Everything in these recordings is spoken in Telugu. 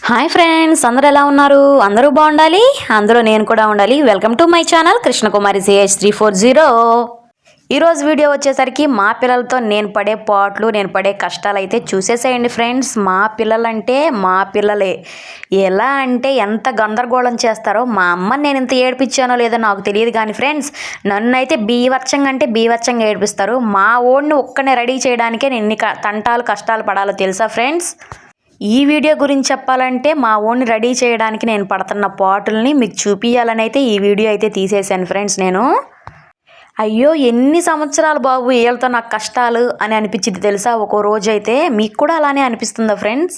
హాయ్ ఫ్రెండ్స్, అందరూ ఎలా ఉన్నారు? అందరూ బాగుండాలి, అందులో నేను కూడా ఉండాలి. Welcome to my channel Krishnakumari CH340. ఈరోజు వీడియో వచ్చేసరికి మా పిల్లలతో నేను పడే పాట్లు, నేను పడే కష్టాలు అయితే చూసేసేయండి ఫ్రెండ్స్. మా పిల్లలంటే మా పిల్లలే. ఎలా అంటే ఎంత గందరగోళం చేస్తారో. మా అమ్మని నేను ఇంత ఏడిపించానో లేదో నాకు తెలియదు కానీ ఫ్రెండ్స్, నన్ను అయితే బీభత్సంగా అంటే బీభత్సంగా ఏడిపిస్తారు. మా ఓడిని ఒక్కనే రెడీ చేయడానికే నేను ఇన్ని తంటాలు కష్టాలు పడాలో తెలుసా ఫ్రెండ్స్. ఈ వీడియో గురించి చెప్పాలంటే మా ఓన్ని రెడీ చేయడానికి నేను పడుతున్న పాటుల్ని మీకు చూపించాలని అయితే ఈ వీడియో అయితే తీసేసాను ఫ్రెండ్స్. నేను అయ్యో ఎన్ని సంవత్సరాలు బాబు వీళ్ళతో నాకు కష్టాలు అని అనిపించింది తెలుసా. ఒక్కో రోజు అయితే మీకు కూడా అలానే అనిపిస్తుందా ఫ్రెండ్స్?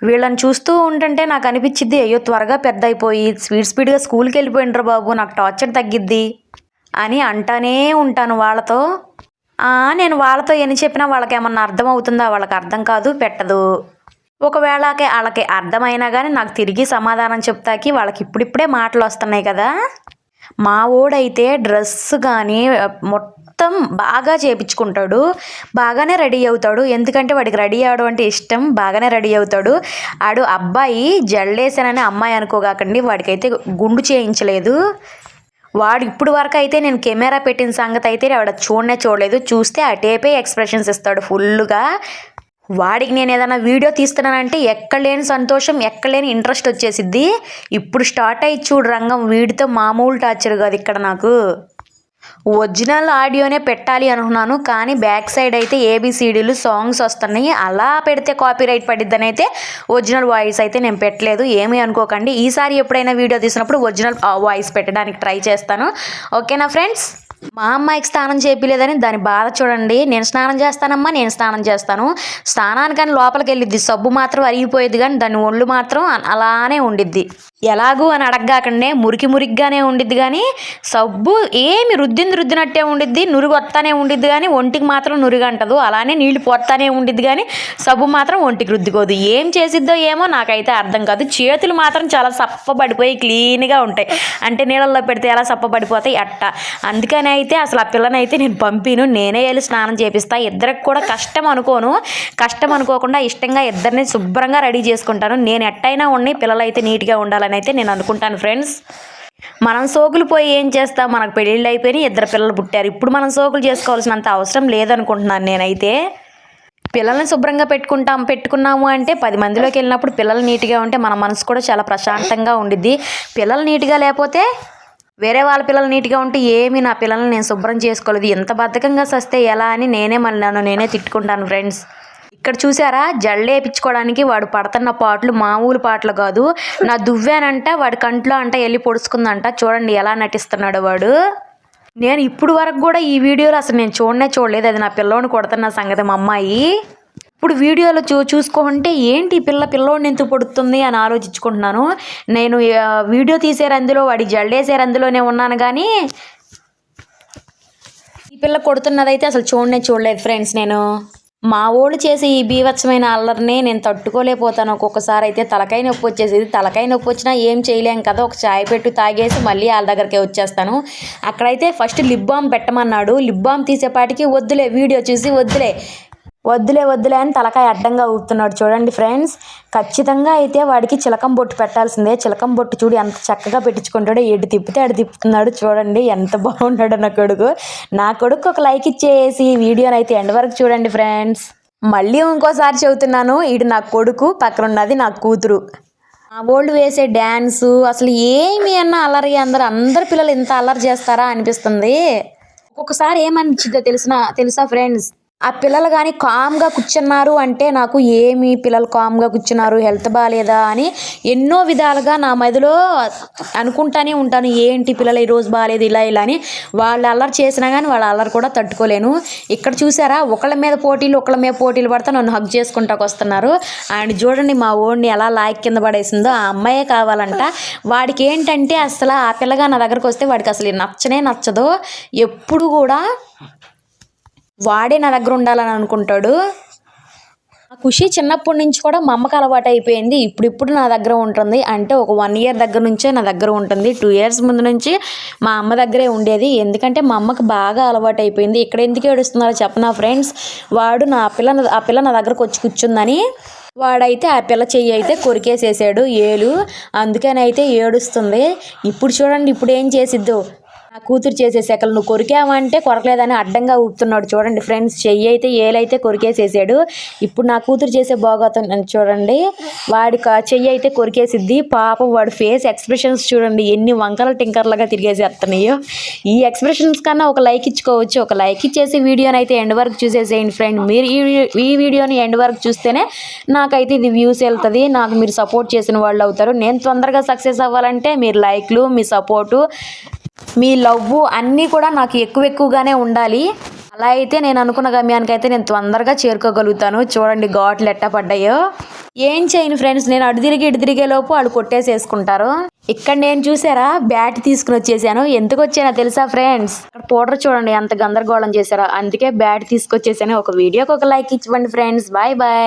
వీళ్ళని చూస్తూ ఉంటుంటే నాకు అనిపించింది, అయ్యో త్వరగా పెద్ద అయిపోయి స్పీడ్గా స్కూల్కి వెళ్ళిపోయినరు బాబు, నాకు టార్చర్ తగ్గిద్ది అని అంటానే ఉంటాను వాళ్ళతో. నేను వాళ్ళతో ఎన్ని చెప్పినా వాళ్ళకి ఏమన్నా అర్థం అవుతుందా? వాళ్ళకి అర్థం కాదు, పెట్టదు. ఒకవేళ వాళ్ళకి అర్థమైనా కానీ నాకు తిరిగి సమాధానం చెప్తాకి వాళ్ళకి ఇప్పుడిప్పుడే మాటలు వస్తున్నాయి కదా. మా ఓడైతే డ్రెస్ కానీ మొత్తం బాగా చేయించుకుంటాడు, బాగానే రెడీ అవుతాడు. ఎందుకంటే వాడికి రెడీ అవడం అంటే ఇష్టం, బాగానే రెడీ అవుతాడు. ఆడు అబ్బాయి జల్లేసానని అమ్మాయి అనుకోగాకండి, వాడికైతే గుండు చేయించలేదు. వాడు ఇప్పుడు వరకు అయితే నేను కెమెరా పెట్టిన సంగతి అయితే వాడు చూడలేదు. చూస్తే అటేపే ఎక్స్ప్రెషన్స్ ఇస్తాడు ఫుల్గా. వాడికి నేను ఏదైనా వీడియో తీస్తున్నానంటే ఎక్కలేని సంతోషం, ఎక్కలేని ఇంట్రెస్ట్ వచ్చేసిద్ది. ఇప్పుడు స్టార్ట్ అయ్యి చూడు రంగం, వీడితో మామూలు టార్చర్ కాదు ఇక్కడ నాకు. ఒరిజినల్ ఆడియోనే పెట్టాలి అనుకున్నాను, కానీ బ్యాక్ సైడ్ అయితే ABCDలు సాంగ్స్ వస్తున్నాయి. అలా పెడితే కాపీరైట్ పడిద్దని అయితే ఒరిజినల్ వాయిస్ అయితే నేను పెట్టలేదు. ఏమీ అనుకోకండి, ఈసారి ఎప్పుడైనా వీడియో తీసినప్పుడు ఒరిజినల్ వాయిస్ పెట్టడానికి ట్రై చేస్తాను. ఓకేనా ఫ్రెండ్స్? మా అమ్మాయికి స్నానం చేయలేదని దాని బాధ చూడండి. నేను స్నానం చేస్తానమ్మా, నేను స్నానం చేస్తాను. స్నానానికని లోపలికి వెళ్ళిద్ది, సబ్బు మాత్రం అరిగిపోయేది కానీ దాని ఒళ్ళు మాత్రం అలానే ఉండిద్ది. ఎలాగూ అని అడగగాకండే మురికిగానే ఉండిద్ది కానీ సబ్బు ఏమి రుద్దినట్టే ఉండిద్ది, నురుగు వస్తానే ఉండిద్ది కానీ ఒంటికి మాత్రం నురుగు అంటదు. అలానే నీళ్లు పోతానే ఉండిద్ది కానీ సబ్బు మాత్రం ఒంటికి రుద్దుకోదు. ఏం చేసిద్దో ఏమో నాకైతే అర్థం కాదు. చేతులు మాత్రం చాలా సప్పబడిపోయి క్లీన్గా ఉంటాయి, అంటే నీళ్ళల్లో పెడితే ఎలా సప్పబడిపోతాయి అట్ట. అందుకని అయితే అసలు ఆ పిల్లని అయితే నేను పంపిను, నేనే వెళ్ళి స్నానం చేపిస్తా. ఇద్దరికి కూడా కష్టం అనుకోకుండా ఇష్టంగా ఇద్దరిని శుభ్రంగా రెడీ చేసుకుంటాను. నేను ఎట్టయినా ఉన్నాయి, పిల్లలు అయితే నీట్గా ఉండాలని అయితే నేను అనుకుంటాను ఫ్రెండ్స్. మనం సోకులు పోయి ఏం చేస్తాం, మనకు పెళ్ళిళ్ళు అయిపోయినాయి, ఇద్దరు పిల్లలు పుట్టారు. ఇప్పుడు మనం సోకులు చేసుకోవాల్సినంత అవసరం లేదనుకుంటున్నాను నేనైతే. పిల్లల్ని శుభ్రంగా పెట్టుకున్నాము అంటే 10 మందిలోకి వెళ్ళినప్పుడు పిల్లలు నీట్గా ఉంటే మన మనసు కూడా చాలా ప్రశాంతంగా ఉండిద్ది. పిల్లలు నీట్గా లేకపోతే వేరే వాళ్ళ పిల్లలు నీట్గా ఉంటే ఏమి నా పిల్లల్ని నేను శుభ్రం చేసుకోలేదు, ఎంత బద్ధకంగా సస్తే ఎలా అని నేనే తిట్టుకుంటాను ఫ్రెండ్స్. ఇక్కడ చూసారా, జల్లేపించుకోవడానికి వాడు పడుతున్న పాటలు మామూలు పాటలు కాదు. నా దువ్వానంట వాడి కంట్లో అంట వెళ్ళి పొడుచుకుందంట. చూడండి ఎలా నటిస్తున్నాడు వాడు. నేను ఇప్పుడు వరకు కూడా ఈ వీడియోలో అసలు నేను చూడలేదు, అది నా పిల్లోని కొడుతున్న సంగతి మా అమ్మాయి. ఇప్పుడు వీడియోలో చూసుకుంటే ఏంటి పిల్లోడిని ఎందుకు పడుతుంది అని ఆలోచించుకుంటున్నాను. నేను వీడియో తీసే రందులో వాడి జల్లేసే రందులోనే ఉన్నాను కానీ ఈ పిల్ల కొడుతున్నదైతే అసలు చూడలేదు ఫ్రెండ్స్. నేను మా ఓళ్ళు చేసే ఈ బీభత్సమైన అల్లరిని నేను తట్టుకోలేకపోతాను. ఒక్కొక్కసారి అయితే తలకాయ నొప్పి వచ్చేసేది. తలకాయ నొప్పి వచ్చినా ఏం చేయలేం కదా, ఒక చాయ్ పెట్టు తాగేసి మళ్ళీ వాళ్ళ దగ్గరికి వచ్చేస్తాను. అక్కడైతే ఫస్ట్ లిప్ బామ్ పెట్టమన్నాడు. లిప్ బామ్ తీసేపాటికి వద్దులే, వీడియో చూసి వద్దులే అని తలకాయ అడ్డంగా ఊపుతున్నాడు. చూడండి ఫ్రెండ్స్, ఖచ్చితంగా అయితే వాడికి చిలకం బొట్టు పెట్టాల్సిందే. చిలకం బొట్టు చూడు ఎంత చక్కగా పెట్టించుకుంటాడో, ఎటు తిప్పితే అటు తిప్పుతున్నాడు. చూడండి ఎంత బాగున్నాడు నా కొడుకు ఒక లైక్ ఇచ్చేసి వీడియోని అయితే ఎండ్ వరకు చూడండి ఫ్రెండ్స్. మళ్ళీ ఇంకోసారి చెబుతున్నాను, ఈడు నా కొడుకు, పక్కన ఉన్నది నా కూతురు. మా వాళ్ళు వేసే డ్యాన్సు అసలు ఏమి అన్నా అల్లరి, అందరు పిల్లలు ఇంత అల్లరి చేస్తారా అనిపిస్తుంది. ఒక్కొక్కసారి ఏమనిచ్చిద్దో తెలుసా ఫ్రెండ్స్, ఆ పిల్లలు కానీ కామ్గా కూర్చున్నారు అంటే నాకు ఏమి పిల్లలు కామ్గా కూర్చున్నారు, హెల్త్ బాగాలేదా అని ఎన్నో విధాలుగా నా మెదలో అనుకుంటానే ఉంటాను. ఏంటి పిల్లలు ఈరోజు బాగాలేదు ఇలా అని. వాళ్ళు అల్లరి చేసినా కానీ వాళ్ళ అల్లరి కూడా తట్టుకోలేను. ఇక్కడ చూసారా, ఒకళ్ళ మీద పోటీలు పడితే నన్ను హగ్ చేసుకుంటాకు వస్తున్నారు. అండ్ చూడండి మా ఓడిని ఎలా లాయక్ కింద పడేసిందో. ఆ అమ్మాయే కావాలంట వాడికి. ఏంటంటే అసలు ఆ పిల్లగా నా దగ్గరకు వస్తే వాడికి అసలు నచ్చదు. ఎప్పుడు కూడా వాడే నా దగ్గర ఉండాలని అనుకుంటాడు. ఖుషి చిన్నప్పటి నుంచి కూడా మా అమ్మకి అలవాటు అయిపోయింది. ఇప్పుడు నా దగ్గర ఉంటుంది. అంటే ఒక 1 year దగ్గర నుంచే నా దగ్గర ఉంటుంది. 2 years ముందు నుంచి మా అమ్మ దగ్గరే ఉండేది. ఎందుకంటే మా అమ్మకి బాగా అలవాటు అయిపోయింది. ఇక్కడ ఎందుకు ఏడుస్తున్నారో చెప్పనా ఫ్రెండ్స్, వాడు ఆ పిల్ల నా దగ్గరకు వచ్చి కూర్చుందని వాడైతే ఆ పిల్ల చెయ్యి అయితే కొరికేసేసాడు ఏలు, అందుకనైతే ఏడుస్తుంది. ఇప్పుడు చూడండి ఇప్పుడు ఏం చేసిద్దో. నా కూతురు చేసే సెకలు నువ్వు కొరికావంటే కొరకలేదని అడ్డంగా ఊపుతున్నాడు. చూడండి ఫ్రెండ్స్, చెయ్యి అయితే ఏలైతే కొరికేసేసాడు. ఇప్పుడు నా కూతురు చేసే బాగోతం చూడండి, వాడి చెయ్యి అయితే కొరికేసిద్ది. పాపం వాడి ఫేస్ ఎక్స్ప్రెషన్స్ చూడండి ఎన్ని వంకల టింకర్లుగా తిరిగేసేస్తున్నాయో. ఈ ఎక్స్ప్రెషన్స్ కన్నా ఒక లైక్ ఇచ్చుకోవచ్చు. ఒక లైక్ ఇచ్చేసి వీడియోని అయితే ఎండ్ వరకు చూసేసేయండి ఫ్రెండ్. మీరు ఈ వీడియోని ఎండ్ వరకు చూస్తేనే నాకైతే ఇది వ్యూస్ వెళ్తుంది, నాకు మీరు సపోర్ట్ చేసిన వాళ్ళు అవుతారు. నేను తొందరగా సక్సెస్ అవ్వాలంటే మీరు లైక్లు, మీ సపోర్టు, మీ లవ్ అన్నీ కూడా నాకు ఎక్కువగానే ఉండాలి. అలా అయితే నేను అనుకున్న గమ్యానికి అయితే నేను తొందరగా చేరుకోగలుగుతాను. చూడండి ఘాట్లు ఎట్టా పడ్డాయో. ఏం చేయను ఫ్రెండ్స్, నేను అటు తిరిగి ఇటు తిరిగే లోపు వాళ్ళు కొట్టేసేసుకుంటారు. ఇక్కడ నేను చూసారా బ్యాట్ తీసుకుని వచ్చేసాను. ఎందుకు వచ్చానో తెలుసా ఫ్రెండ్స్, ఇక్కడ పౌడర్ చూడండి ఎంత గందరగోళం చేశారో, అందుకే బ్యాట్ తీసుకొచ్చేసాను. ఒక వీడియోకి ఒక లైక్ ఇవ్వండి ఫ్రెండ్స్. Bye bye.